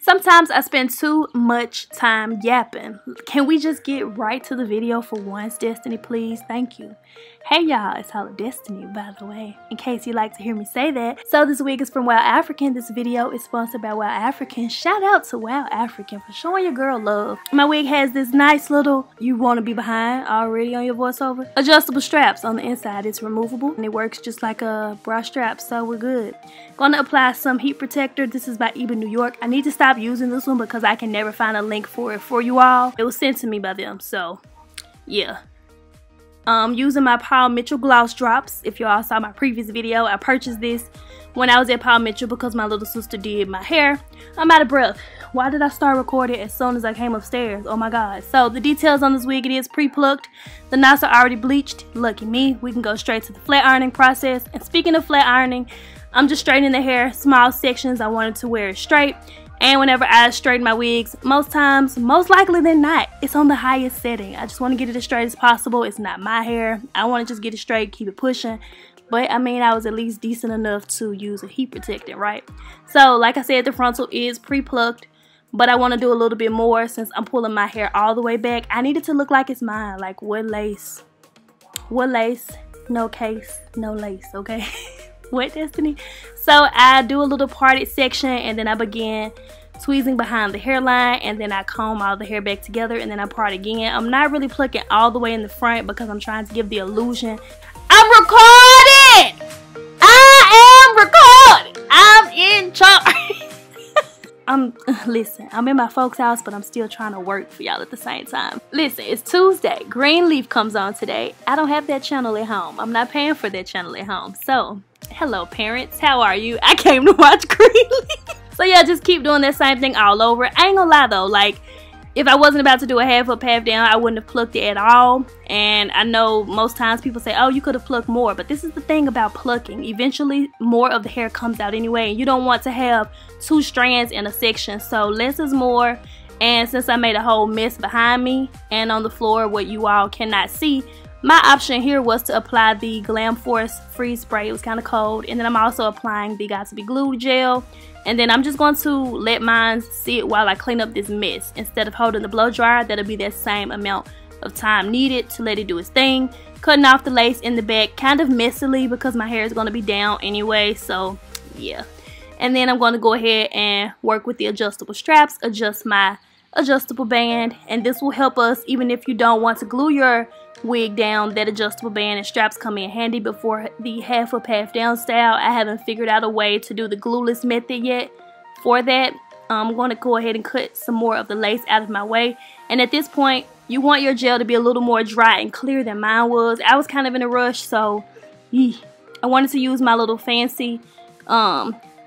Sometimes I spend too much time yapping. Can we just get right to the video for once, Destiny, please? Thank you. Hey y'all, it's allofdestiny, by the way, in case you like to hear me say that. So this wig is from WowAfrican. This video is sponsored by WowAfrican. Shout out to WowAfrican for showing your girl love. My wig has this nice little, you want to be behind already on your voiceover, adjustable straps on the inside. It's removable and it works just like a bra strap, so we're good. Gonna apply some heat protector. This is by BAYBii New York. I need to stop using this one because I can never find a link for it for you all. It was sent to me by them, so yeah. Using my Paul Mitchell gloss drops. If y'all saw my previous video, I purchased this when I was at Paul Mitchell because my little sister did my hair. I'm out of breath. Why did I start recording as soon as I came upstairs? Oh my god. So the details on this wig, it is pre-plucked. The knots are already bleached. Lucky me. We can go straight to the flat ironing process. And speaking of flat ironing, I'm just straightening the hair, small sections. I wanted to wear it straight. And whenever I straighten my wigs, most times, most likely than not, it's on the highest setting. I just want to get it as straight as possible. It's not my hair. I want to just get it straight, keep it pushing. But I mean, I was at least decent enough to use a heat protectant, right? So like I said, the frontal is pre-plucked, but I want to do a little bit more since I'm pulling my hair all the way back. I need it to look like it's mine. Like what lace? What lace? No case, no lace, okay? What, Destiny? So I do a little parted section and then I begin tweezing behind the hairline and then I comb all the hair back together and then I part again. I'm not really plucking all the way in the front because I'm trying to give the illusion I'm recording! I am recording! I'm in charge! Listen, I'm in my folks' house, but I'm still trying to work for y'all at the same time. Listen, it's Tuesday. Greenleaf comes on today. I don't have that channel at home. I'm not paying for that channel at home. So, hello parents, how are you? I came to watch Greenleaf. So yeah, just keep doing that same thing all over. I ain't gonna lie though, like, if I wasn't about to do a half up, half down, I wouldn't have plucked it at all. And I know most times people say, oh, you could have plucked more. But this is the thing about plucking. Eventually, more of the hair comes out anyway. And you don't want to have two strands in a section. So less is more. And since I made a whole mess behind me and on the floor, what you all cannot see, my option here was to apply the Glam Force freeze spray. It was kind of cold. And then I'm also applying the Got to Be Glue gel. And then I'm just going to let mine sit while I clean up this mess. Instead of holding the blow dryer, that'll be that same amount of time needed to let it do its thing. Cutting off the lace in the back kind of messily because my hair is going to be down anyway. So yeah. And then I'm going to go ahead and work with the adjustable straps. Adjust my adjustable band. And this will help us even if you don't want to glue your wig down. That adjustable band and straps come in handy. Before the half up, half down style, I haven't figured out a way to do the glueless method yet. For that, I'm going to go ahead and cut some more of the lace out of my way. And at this point, you want your gel to be a little more dry and clear than mine was. I was kind of in a rush, so I wanted to use my little fancy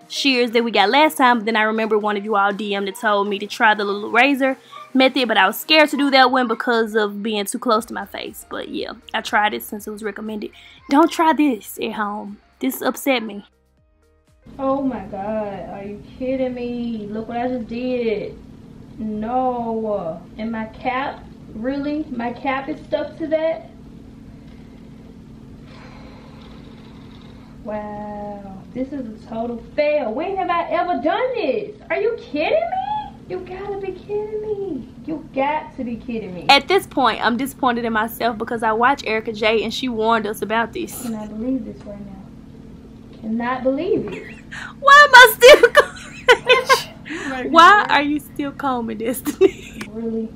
shears that we got last time. But then I remember one of you all DM'd and told me to try the little razor method, but I was scared to do that one because of being too close to my face. But yeah, I tried it since it was recommended. Don't try this at home. This upset me. Oh my god, are you kidding me? Look what I just did. No. And my cap, really? My cap is stuck to that? Wow, this is a total fail. When have I ever done this? Are you kidding me? You gotta be kidding me. You got to be kidding me. At this point, I'm disappointed in myself because I watched Erica J and she warned us about this. I cannot believe this right now. Cannot believe it. Why am I still combing? Why are you still combing, Destiny? Really?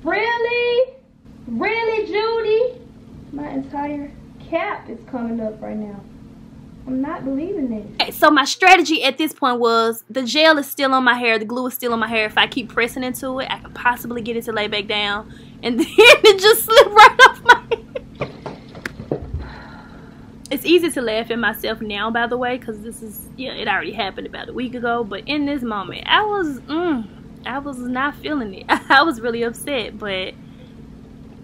Really? Really, Judy? My entire cap is coming up right now. I'm not believing this. Okay, so my strategy at this point was the gel is still on my hair, the glue is still on my hair. If I keep pressing into it, I can possibly get it to lay back down, and then it just slipped right off my hair. It's easy to laugh at myself now, by the way, because this is, yeah, it already happened about a week ago. But in this moment, I was not feeling it. I was really upset, but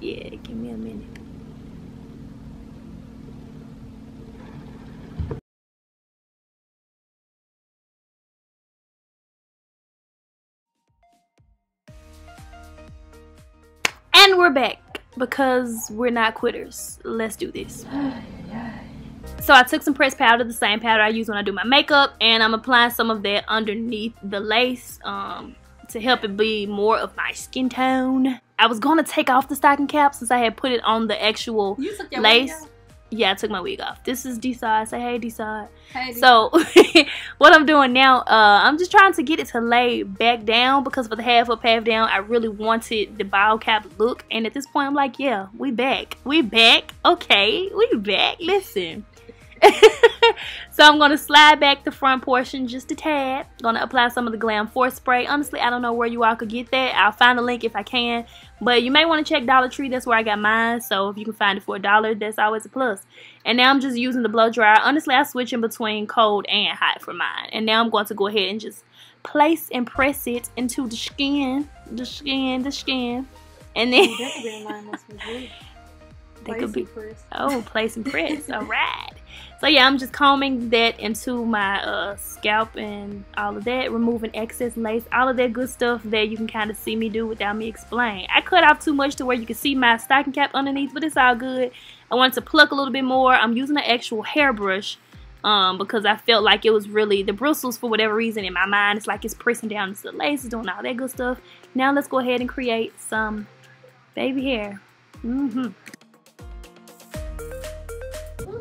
yeah, give me a minute. And we're back because we're not quitters. Let's do this. So I took some pressed powder, the same powder I use when I do my makeup, and I'm applying some of that underneath the lace to help it be more of my skin tone. I was gonna take off the stocking cap since I had put it on the actual lace. Yeah, I took my wig off. This is D-side. Say hey, D-side. Hey, so what I'm doing now, I'm just trying to get it to lay back down, because for the half up, half down, I really wanted the bow cap look. And at this point, I'm like, yeah, we back. We back. Okay, we back. Listen. So I'm going to slide back the front portion just a tad. Going to apply some of the Glam Force spray. Honestly, I don't know where you all could get that. I'll find a link if I can. But you may want to check Dollar Tree. That's where I got mine. So if you can find it for $1, that's always a plus. And now I'm just using the blow dryer. Honestly, I switch in between cold and hot for mine. And now I'm going to go ahead and just place and press it into the skin. The skin. And then... they could be... Oh, place and press. All right. So yeah, I'm just combing that into my scalp and all of that, removing excess lace, all of that good stuff that you can kind of see me do without me explaining. I cut off too much to where you can see my stocking cap underneath, but it's all good. I wanted to pluck a little bit more. I'm using an actual hairbrush because I felt like it was really, the bristles for whatever reason in my mind, it's like it's pressing down into the lace, doing all that good stuff. Now let's go ahead and create some baby hair. What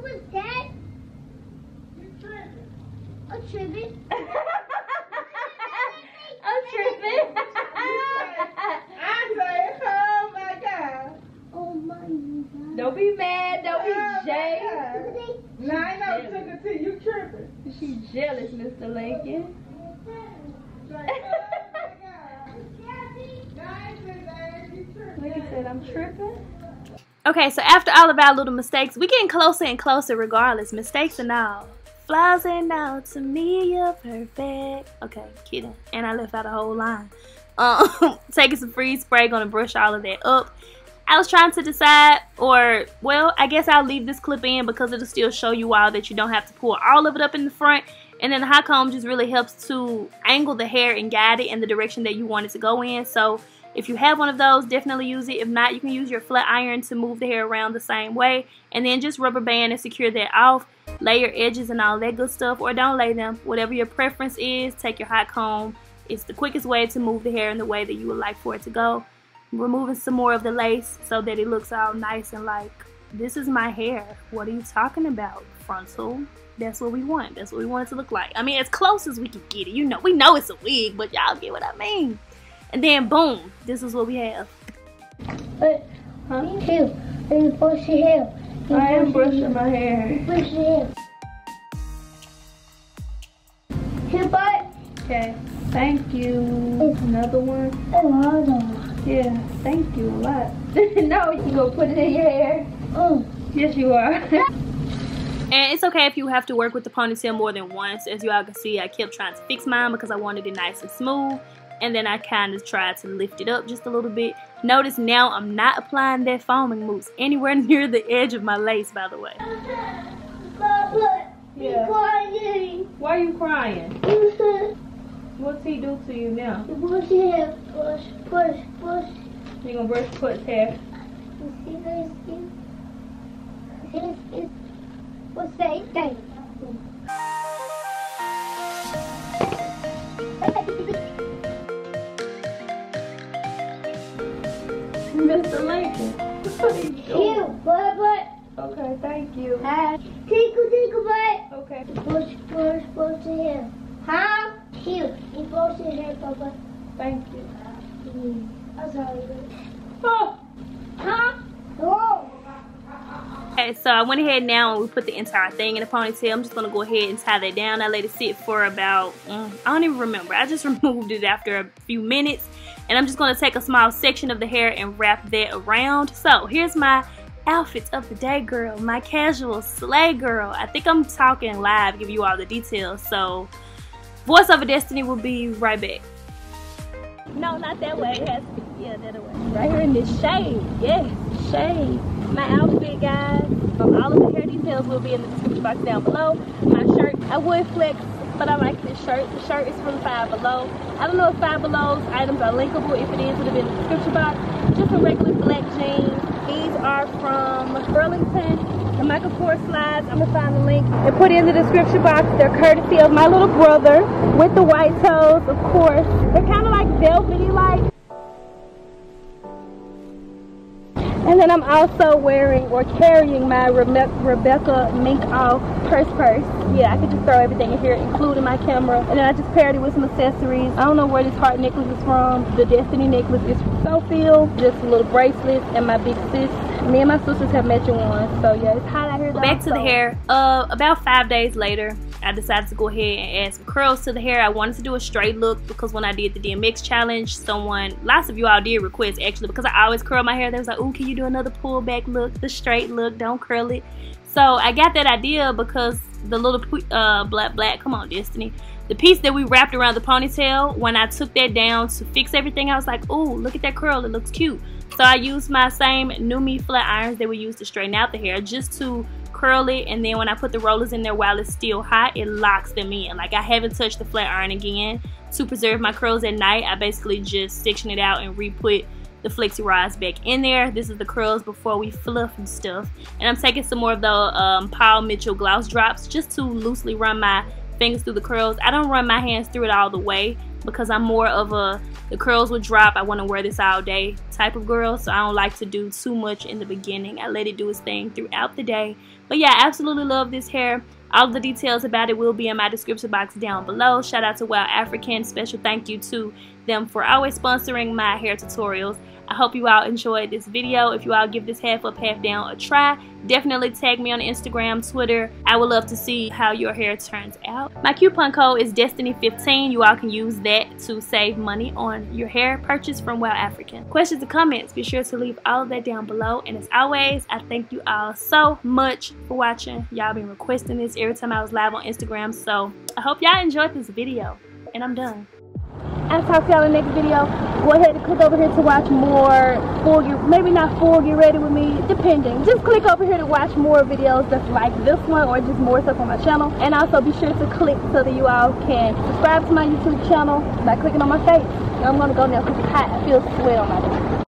was that? I'm tripping. I'm tripping. I say, oh my God. Oh my God. Don't be mad. Don't be Jay. No, I know. Took it to you tripping. She's jealous, Mr. Lincoln. Lincoln said, I'm tripping. Okay, so after all of our little mistakes, we're getting closer and closer regardless. Mistakes and all. Flaws and all, to me you're perfect. Okay, kidding. And I left out a whole line. Taking some freeze spray, gonna brush all of that up. I was trying to decide, or, well, I guess I'll leave this clip in because it'll still show you all that you don't have to pull all of it up in the front. And then the hot comb just really helps to angle the hair and guide it in the direction that you want it to go in. So if you have one of those, definitely use it. If not, you can use your flat iron to move the hair around the same way. And then just rubber band and secure that off. Lay your edges and all that good stuff, or don't lay them. Whatever your preference is, take your hot comb. It's the quickest way to move the hair in the way that you would like for it to go. Removing some more of the lace so that it looks all nice and like, this is my hair. What are you talking about, frontal? That's what we want. That's what we want it to look like. I mean, as close as we can get it. You know, we know it's a wig, but y'all get what I mean. And then boom, this is what we have. But, Here, let me brush your hair. I am brushing my hair. Brush your hair. Here, butt. Okay, thank you. Another one. Another one. Yeah, thank you a lot. No, you gonna put it in your hair? Yes, you are. And it's okay if you have to work with the ponytail more than once. As you all can see, I kept trying to fix mine because I wanted it nice and smooth. And then I kind of tried to lift it up just a little bit. Notice now I'm not applying that foaming mousse anywhere near the edge of my lace, by the way. Yeah. Crying. Why are you crying? What's he do to you now? Brush your hair. Brush. You gonna brush Put's hair? What's that thing? Mr. Lincoln, what are you doing? Here, butt. Okay, thank you. Tickle, butt. Okay. Brush your hair. Huh? Here, you brush your hair, Papa. Thank you. I'm sorry. Oh. Huh? Oh. Okay, so I went ahead now and we put the entire thing in a ponytail. I'm just going to go ahead and tie that down. I let it sit for about, I don't even remember. I just removed it after a few minutes. And I'm just going to take a small section of the hair and wrap that around. So here's my outfits of the day, girl. My casual slay girl. I think I'm talking live, give you all the details. So Voice Over Destiny will be right back. No, not that way. It has to be, yeah, that way. Right here in this shade. Yes, shade. My outfit, guys. All of the hair details will be in the description box down below. My shirt, I would flex, but I like this shirt. The shirt is from Five Below. I don't know if Five Below's items are linkable. If it is, it'll be in the description box. Just some regular black jeans, These are from Burlington. The Michael Kors slides. I'm gonna find the link and put it in the description box. They're courtesy of my little brother with the white toes, of course. They're kind of like velvety like. And then I'm also wearing or carrying my Rebecca Mink Off purse. Yeah, I could just throw everything in here, including my camera. And then I just paired it with some accessories. I don't know where this heart necklace is from. The Destiny necklace is from Sophia. Just a little bracelet and my big sis. Me and my sisters have matching ones. So yeah, it's hot out here though. Back to the hair. About 5 days later, I decided to go ahead and add some curls to the hair. I wanted to do a straight look because when I did the DMX challenge, lots of you all did request actually, because I always curl my hair. They was like, ooh, can you do another pull back look, the straight look, don't curl it. So I got that idea because the little black, come on Destiny, the piece that we wrapped around the ponytail, when I took that down to fix everything, I was like, ooh, look at that curl, it looks cute. So I used my same Numi flat irons that we used to straighten out the hair just to curl it, and then when I put the rollers in there while it's still hot, it locks them in. Like, I haven't touched the flat iron again to preserve my curls at night. I basically just section it out and re-put the flexi rods back in there. This is the curls before we fluff and stuff. And I'm taking some more of the Paul Mitchell gloss drops just to loosely run my fingers through the curls. I don't run my hands through it all the way because I'm more of the curls will drop, I want to wear this all day type of girl, so I don't like to do too much in the beginning. I let it do its thing throughout the day. But yeah, I absolutely love this hair. All of the details about it will be in my description box down below. Shout out to WowAfrican. Special thank you to them for always sponsoring my hair tutorials. I hope you all enjoyed this video. If you all give this half up, half down a try, definitely tag me on Instagram, Twitter. I would love to see how your hair turns out. My coupon code is Destiny15. You all can use that to save money on your hair purchase from WowAfrican. Questions and comments, be sure to leave all of that down below. And as always, I thank you all so much for watching. Y'all been requesting this every time I was live on Instagram, so I hope y'all enjoyed this video. And I'm done. I'll talk to y'all in the next video. Go ahead and click over here to watch more maybe not full get ready with me, depending. Just click over here to watch more videos that's like this one or just more stuff on my channel. And also be sure to click so that you all can subscribe to my YouTube channel by clicking on my face. And I'm gonna go now because it's hot. I feel sweat on my face.